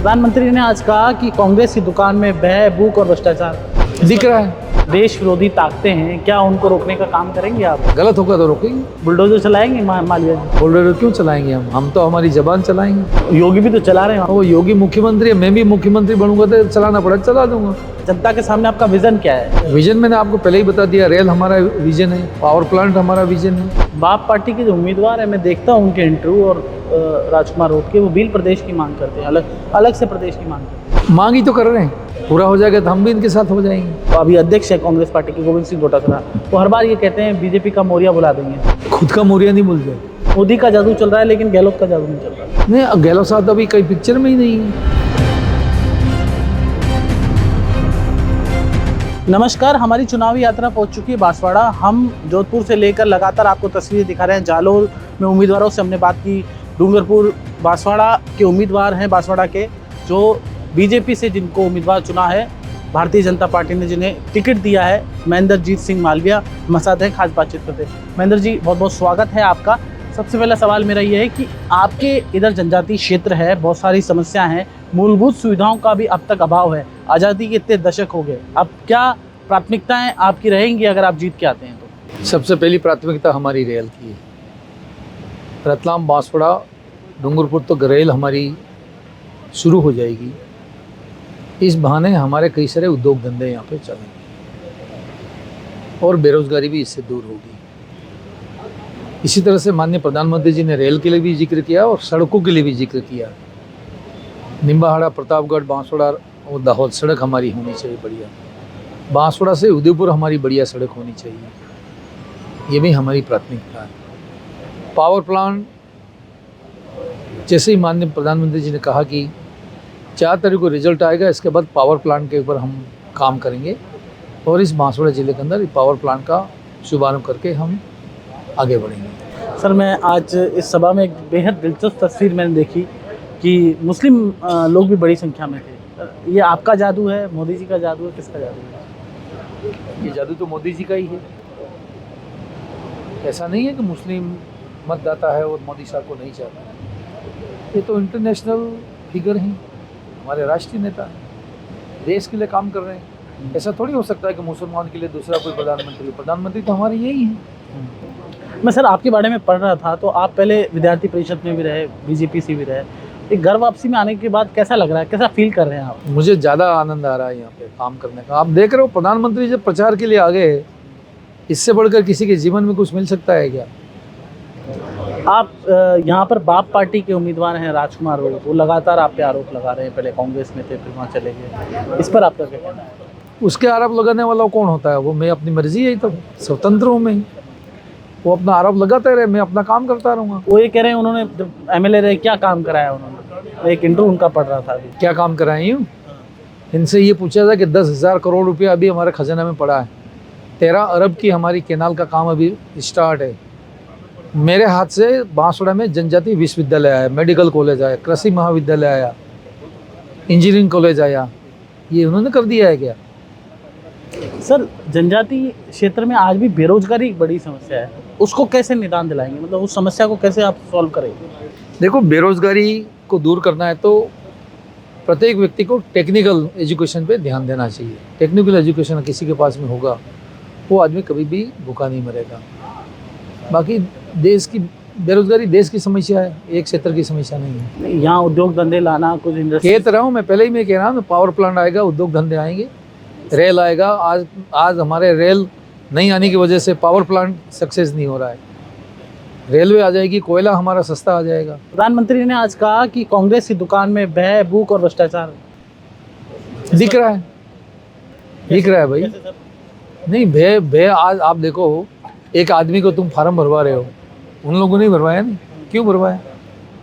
प्रधानमंत्री ने आज कहा कि कांग्रेस की दुकान में भय, भूख और भ्रष्टाचार दिख रहा है। देश विरोधी ताकतें हैं, क्या उनको रोकने का काम करेंगे आप? गलत होगा तो रोकेंगे। बुलडोजर चलाएंगे मालवीय जी? बुलडोजर क्यों चलाएंगे हम तो हमारी जबान चलाएंगे। योगी भी तो चला रहे हैं। वो योगी मुख्यमंत्री है, मैं भी मुख्यमंत्री बनूंगा तो चलाना पड़ा चला दूंगा। जनता के सामने आपका विजन क्या है? विजन मैंने आपको पहले ही बता दिया, रेल हमारा विजन है, पावर प्लांट हमारा विजन है। बाप पार्टी के जो उम्मीदवार है, मैं देखता हूँ उनके इंटरव्यू और राजकुमार रोड के, वो बिल प्रदेश की मांग करते हैं, अलग से प्रदेश की मांग करते हैं। मांग ही तो कर रहे हैं, पूरा हो जाएगा तो हम भी इनके साथ हो जाएंगे। तो अभी अध्यक्ष है कांग्रेस पार्टी के गोविंद सिंह डोटासरा, वो हर बार ये कहते हैं बीजेपी का मोरिया बुला देंगे। खुद का मोरिया नहीं भूल जाए। मोदी का जादू चल रहा है लेकिन गहलोत का जादू नहीं चल रहा। नहीं, गहलोत साहब अभी कई पिक्चर में ही नहीं है। नमस्कार, हमारी चुनावी यात्रा पहुंच चुकी है बांसवाड़ा। हम जोधपुर से लेकर लगातार आपको तस्वीरें दिखा रहे हैं। जालोर में उम्मीदवारों से हमने बात की। डूंगरपुर बांसवाड़ा के उम्मीदवार हैं, बांसवाड़ा के, जो बीजेपी से जिनको उम्मीदवार चुना है, भारतीय जनता पार्टी ने जिन्हें टिकट दिया है, महेंद्रजीत सिंह मालविया हमारे साथ हैं, खास बातचीत करते हैं। महेंद्र जी, बहुत बहुत स्वागत है आपका। सबसे पहला सवाल मेरा ये है कि आपके इधर जनजातीय क्षेत्र है, बहुत सारी समस्या हैं, मूलभूत सुविधाओं का भी अब तक अभाव है। आज़ादी के इतने दशक हो गए, अब क्या प्राथमिकताएं आपकी रहेंगी अगर आप जीत के आते हैं तो? सबसे पहली प्राथमिकता हमारी रेल की है। रतलाम, बांसवाड़ा, डूंगरपुर तक रेल हमारी शुरू हो जाएगी। इस बहाने हमारे कई सारे उद्योग धंधे यहाँ पे चलेंगे और बेरोजगारी भी इससे दूर होगी। इसी तरह से माननीय प्रधानमंत्री जी ने रेल के लिए भी जिक्र किया और सड़कों के लिए भी जिक्र किया। निम्बाहाड़ा, प्रतापगढ़, बांसवाड़ा और दाहोद सड़क हमारी होनी चाहिए बढ़िया। बांसवाड़ा से उदयपुर हमारी बढ़िया सड़क होनी चाहिए, ये भी हमारी प्राथमिकता है। पावर प्लांट, जैसे ही माननीय प्रधानमंत्री जी ने कहा कि 4 तारीख को रिजल्ट आएगा, इसके बाद पावर प्लांट के ऊपर हम काम करेंगे और इस बांसवाड़ा जिले के अंदर पावर प्लांट का शुभारंभ करके हम आगे बढ़ेंगे। सर, मैं आज इस सभा में एक बेहद दिलचस्प तस्वीर मैंने देखी कि मुस्लिम लोग भी बड़ी संख्या में थे। ये आपका जादू है, मोदी जी का जादू है, किसका जादू है? ये जादू तो मोदी जी का ही है। ऐसा नहीं है कि मुस्लिम मतदाता है और मोदी साहब को नहीं चाहता है। ये तो इंटरनेशनल फिगर हैं, हमारे राष्ट्रीय नेता हैं, देश के लिए काम कर रहे हैं। ऐसा थोड़ी हो सकता है कि मुसलमान के लिए दूसरा कोई प्रधानमंत्री तो हमारे यही हैं। मैं सर आपके बारे में पढ़ रहा था, तो आप पहले विद्यार्थी परिषद में भी रहे, बीजेपी से भी रहे। एक घर वापसी में आने के बाद कैसा लग रहा है, कैसा फील कर रहे हैं आप? मुझे ज़्यादा आनंद आ रहा है यहाँ पे काम करने का। आप देख रहे हो, प्रधानमंत्री जब प्रचार के लिए आ गए, इससे बढ़कर किसी के जीवन में कुछ मिल सकता है क्या? आप यहाँ पर बाप पार्टी के उम्मीदवार हैं राजकुमार रोड, वो लगातार आप पे आरोप लगा रहे हैं, पहले कांग्रेस में थे फिर वहाँ चले गए, इस पर आपका क्या कहना है? उसके आरोप लगाने वाला कौन होता है? वो मैं अपनी मर्जी है, तो स्वतंत्र हूँ मैं। वो अपना आरोप लगाते रहे, मैं अपना काम करता रहूँगा। वो ये कह रहे हैं उन्होंने जब एमएलए रहे क्या काम कराया उन्होंने? एक इंटरव्यू उनका पढ़ रहा था अभी। क्या काम कराई हूँ? इनसे ये पूछा था कि 10,000 करोड़ रुपया अभी हमारे खजाना में पड़ा है। 13 अरब की हमारी कैनाल का काम अभी स्टार्ट है। मेरे हाथ से बांसवाड़ा में जनजातीय विश्वविद्यालय आया, मेडिकल कॉलेज आया, कृषि महाविद्यालय आया, इंजीनियरिंग कॉलेज आया। ये उन्होंने कर दिया है क्या? सर, जनजातीय क्षेत्र में आज भी बेरोजगारी एक बड़ी समस्या है, उसको कैसे निदान दिलाएंगे? मतलब उस समस्या को कैसे आप सॉल्व करेंगे? देखो, बेरोजगारी को दूर करना है तो प्रत्येक व्यक्ति को टेक्निकल एजुकेशन पे ध्यान देना चाहिए। टेक्निकल एजुकेशन किसी के पास में होगा, वो आदमी कभी भी भूखा नहीं मरेगा। बाकी देश की बेरोजगारी देश की समस्या है, एक क्षेत्र की समस्या नहीं है। यहाँ उद्योग धंधे लाना, कुछ इंडस्ट्री कह रहा हूँ मैं, पहले ही मैं कह रहा हूँ, पावर प्लांट आएगा, उद्योग धंधे आएंगे, रेल आएगा। आज हमारे रेल नहीं आने की वजह से पावर प्लांट सक्सेस नहीं हो रहा है। रेलवे आ जाएगी, कोयला हमारा सस्ता आ जाएगा। प्रधानमंत्री ने आज कहा कि कांग्रेस की दुकान में भय, भूख और भ्रष्टाचार दिख रहा है, दिख रहा है भाई। नहीं, भय आज आप देखो, एक आदमी को तुम फार्म भरवा रहे हो, उन लोगों ने भरवाया नहीं, क्यों भरवाया?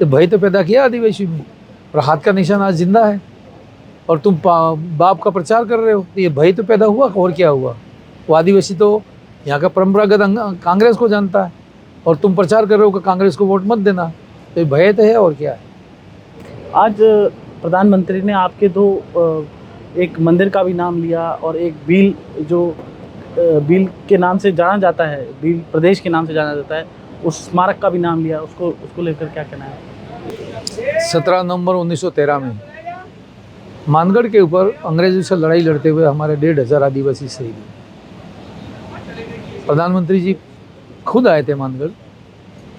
तो भय तो पैदा किया आदिवासी में, और हाथ का निशान आज जिंदा है, और तुम बाप का प्रचार कर रहे हो, तो ये भय तो पैदा हुआ। और क्या हुआ? वो आदिवासी तो यहाँ का परंपरागत कांग्रेस को जानता है, और तुम प्रचार कर रहे हो कि कांग्रेस को वोट मत देना, तो ये भय तो है। और क्या है? आज प्रधानमंत्री ने आपके दो एक मंदिर का भी नाम लिया और एक बील, जो बील के नाम से जाना जाता है, बील प्रदेश के नाम से जाना जाता है, उस स्मारक का भी नाम लिया। उसको लेकर क्या कहना है? 17 नवंबर 1913 में मानगढ़ के ऊपर अंग्रेजों से लड़ाई लड़ते हुए हमारे 1,500 आदिवासी शहीद हुए। प्रधानमंत्री जी खुद आए थे मानगढ़,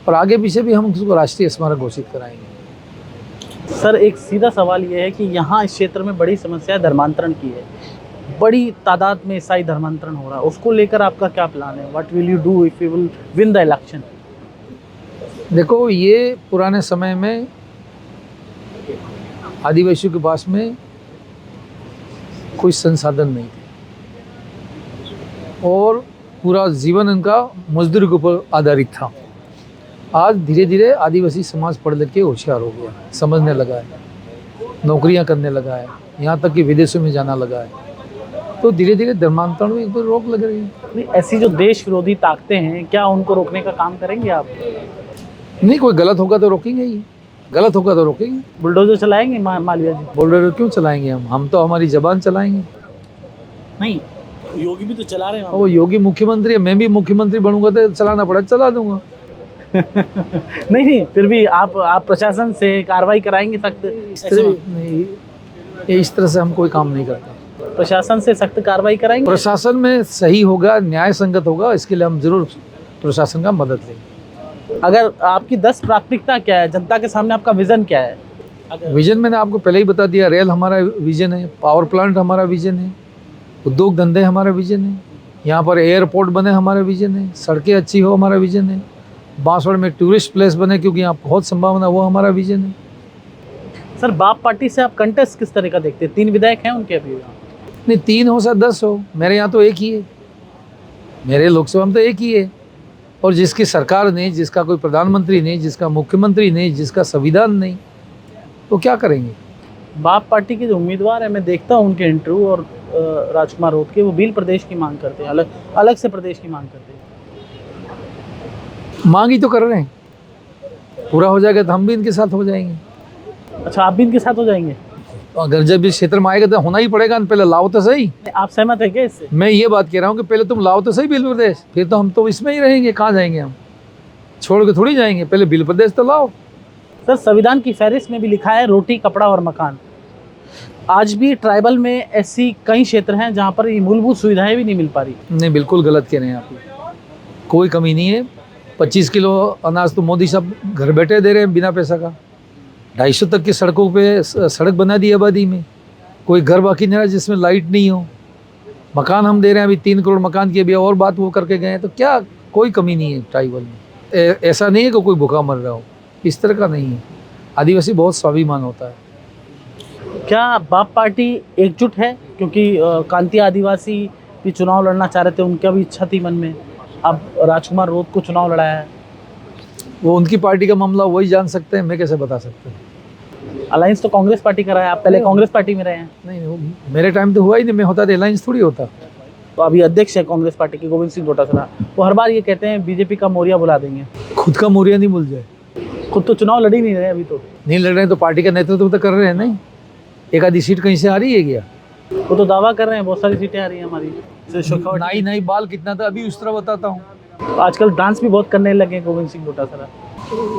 और आगे पीछे भी हम उसको राष्ट्रीय स्मारक घोषित कराएंगे। सर एक सीधा सवाल ये है कि यहाँ इस क्षेत्र में बड़ी समस्या धर्मांतरण की है, बड़ी तादाद में ईसाई धर्मांतरण हो रहा है, उसको लेकर आपका क्या प्लान है? What will you do if you will win the election? देखो, ये पुराने समय में आदिवासियों के पास में कोई संसाधन नहीं थे और पूरा जीवन इनका मजदूरी के ऊपर आधारित था। आज धीरे धीरे आदिवासी समाज पढ़ लिख के होशियार हो गया, समझने लगा है, नौकरियां करने लगा है, यहाँ तक कि विदेशों में जाना लगा है। तो धीरे धीरे धर्मांतरण में एक बार रोक लग रही है। नहीं, ऐसी जो देश विरोधी ताकतें हैं, क्या उनको रोकने का काम करेंगे आप? नहीं, कोई गलत होगा तो रोकेंगे ही, गलत होगा तो रोकेंगे। बुलडोजर चलाएंगे मालवीय जी? बुलडोजर क्यों चलाएंगे? हम तो हमारी जबान चलाएंगे। नहीं, योगी भी तो चला रहे हैं। वो योगी मुख्यमंत्री है, मैं भी मुख्यमंत्री बनूंगा तो चलाना पड़ा चला दूंगा। नहीं, फिर भी आप प्रशासन से कार्रवाई कराएंगे सख्त? नहीं, इस तरह से हम कोई काम नहीं करते। प्रशासन से सख्त कार्रवाई कराएंगे? प्रशासन में सही होगा, न्याय संगत होगा, इसके लिए हम जरूर प्रशासन का मदद लेंगे। अगर आपकी 10 प्राथमिकता क्या है, जनता के सामने आपका विजन क्या है? विजन मैंने आपको पहले ही बता दिया। रेल हमारा विजन है, पावर प्लांट हमारा विजन है, उद्योग धंधे हमारा विजन है, यहाँ पर एयरपोर्ट बने हमारा विजन है, सड़कें अच्छी हो हमारा विजन है, बांसवाड़ा में टूरिस्ट प्लेस बने क्योंकि यहाँ बहुत संभावना, वो हमारा विजन है। सर बाप पार्टी से आप कंटेस्ट किस तरह का देखते हैं? 3 विधायक हैं उनके अभी? नहीं, 3 हो सकता 10 हो, मेरे यहाँ तो एक ही है, मेरे लोकसभा में तो एक ही है। और जिसकी सरकार नहीं, जिसका कोई प्रधानमंत्री नहीं, जिसका मुख्यमंत्री नहीं, जिसका संविधान नहीं, तो क्या करेंगे? बाप पार्टी के जो उम्मीदवार है, मैं देखता हूँ उनके इंटरव्यू, और राजकुमार रोत के, वो बिल प्रदेश की मांग करते हैं, अलग से प्रदेश की मांग करते हैं। मांग ही तो कर रहे हैं, पूरा हो जाएगा तो हम भी इनके साथ हो जाएंगे। अच्छा, आप भी इनके साथ हो जाएंगे? अगर जब इस क्षेत्र में आएगा तो होना ही पड़ेगा, पहले लाओ तो सही। आप सहमत है क्या इससे? मैं ये बात कह रहा हूँ कि पहले तुम लाओ तो सही बिल प्रदेश, फिर तो हम तो इसमें ही रहेंगे। कहाँ जाएंगे हम? छोड़ के थोड़ी जाएंगे, पहले बिल प्रदेश तो लाओ। सर संविधान की फहरिस्त में भी लिखा है रोटी, कपड़ा और मकान। आज भी ट्राइबल में ऐसी कई क्षेत्र हैं जहाँ पर ये मूलभूत सुविधाएं भी नहीं मिल पा रही। नहीं, बिल्कुल गलत कह रहे हैं आप, कोई कमी नहीं है। 25 किलो अनाज तो मोदी साहब घर बैठे दे रहे हैं बिना पैसा का। 250 तक की सड़कों पे सड़क बना दी आबादी में, कोई घर बाकी नहीं रहा जिसमें लाइट नहीं हो। मकान हम दे रहे हैं, अभी 3 करोड़ मकान की अभी और बात वो करके गए हैं। तो क्या कोई कमी नहीं है ट्राइबल में? ऐसा नहीं है कि कोई भूखा मर रहा हो, इस तरह का नहीं है। आदिवासी बहुत स्वाभिमान होता है। क्या बाप पार्टी एकजुट है? क्योंकि कांती आदिवासी भी चुनाव लड़ना चाह रहे थे, उनका भी इच्छा थी मन में, अब राजकुमार रोत को चुनाव लड़ाया है। वो उनकी पार्टी का मामला वही जान सकते हैं, मैं कैसे बता सकता हूँ? अलायंस तो कांग्रेस पार्टी का रहा है, आप पहले कांग्रेस पार्टी में रहे हैं। नहीं, मेरे टाइम तो हुआ ही नहीं, मैं होता तो अलायंस थोड़ी होता। तो अभी अध्यक्ष है कांग्रेस पार्टी के गोविंद सिंह डोटासरा, वो हर बार ये कहते हैं बीजेपी का मोरिया बुला देंगे। खुद का मोरिया नहीं भूल जाए। खुद तो चुनाव लड़ ही नहीं रहे अभी, तो नहीं लड़ रहे हैं तो पार्टी का नेतृत्व तो कर रहे हैं। नहीं, एक आधी सीट कहीं से आ रही है क्या? वो तो दावा कर रहे हैं बहुत सारी सीटें आ रही हैं हमारी। नाई नाई बाल कितना था अभी उस तरह बताता हूँ। आजकल डांस भी बहुत करने लगे गोविंद सिंह डोटासरा।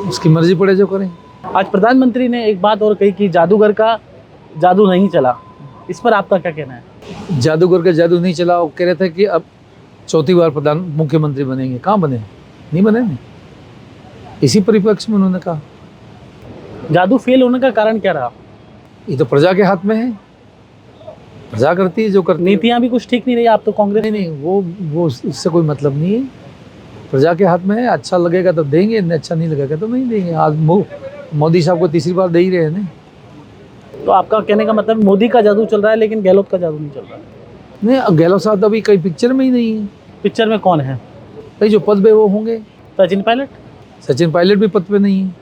उसकी मर्जी पड़े जो करें। आज प्रधानमंत्री ने एक बात और कही कि जादूगर का जादू नहीं चला, इस पर आपका क्या कहना है? जादूगर का जादू नहीं चला, वो कह रहे थे कि अब 4थी बार मुख्यमंत्री बनेंगे। कहाँ बने? नहीं बने नहीं। इसी परिप्रेक्ष्य में उन्होंने कहा। जादू फेल होने का कारण क्या रहा? ये तो प्रजा के हाथ में है, प्रजा करती है जो करती है। नीतियां भी कुछ ठीक नहीं रही, आप तो कांग्रेस। नहीं, वो इससे कोई मतलब नहीं है। प्रजा के हाथ में है, अच्छा लगेगा तो देंगे, अच्छा नहीं लगेगा तो नहीं देंगे। आज मोदी साहब को 3री बार दे ही रहे हैं ना। तो आपका कहने का मतलब मोदी का जादू चल रहा है लेकिन गहलोत का जादू नहीं चल रहा है? नहीं, गहलोत साहब तो अभी कई पिक्चर में ही नहीं है। पिक्चर में कौन है? भाई जो पद पे वो होंगे। सचिन पायलट? सचिन पायलट भी पद पे नहीं है।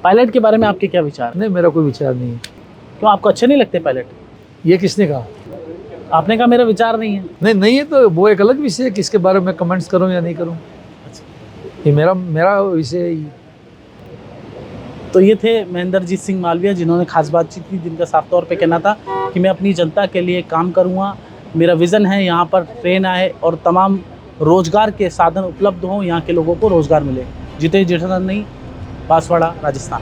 पायलट के बारे में आपके क्या विचार? नहीं, मेरा कोई विचार नहीं है। क्यों, आपको अच्छे नहीं लगते पायलट? ये किसने कहा? आपने कहा मेरा विचार नहीं है। नहीं है तो वो एक अलग विषय है, किसके बारे में कमेंट्स करूं या नहीं करूं, ये मेरा विषय है। तो ये थे महेंद्रजीत सिंह मालवीय, जिन्होंने खास बातचीत की, जिनका साफ तौर पे कहना था कि मैं अपनी जनता के लिए काम करूँगा, मेरा विज़न है यहाँ पर ट्रेन आए और तमाम रोजगार के साधन उपलब्ध हों, यहाँ के लोगों को रोजगार मिले। जितेश जेठालाल नहीं, बांसवाड़ा, राजस्थान।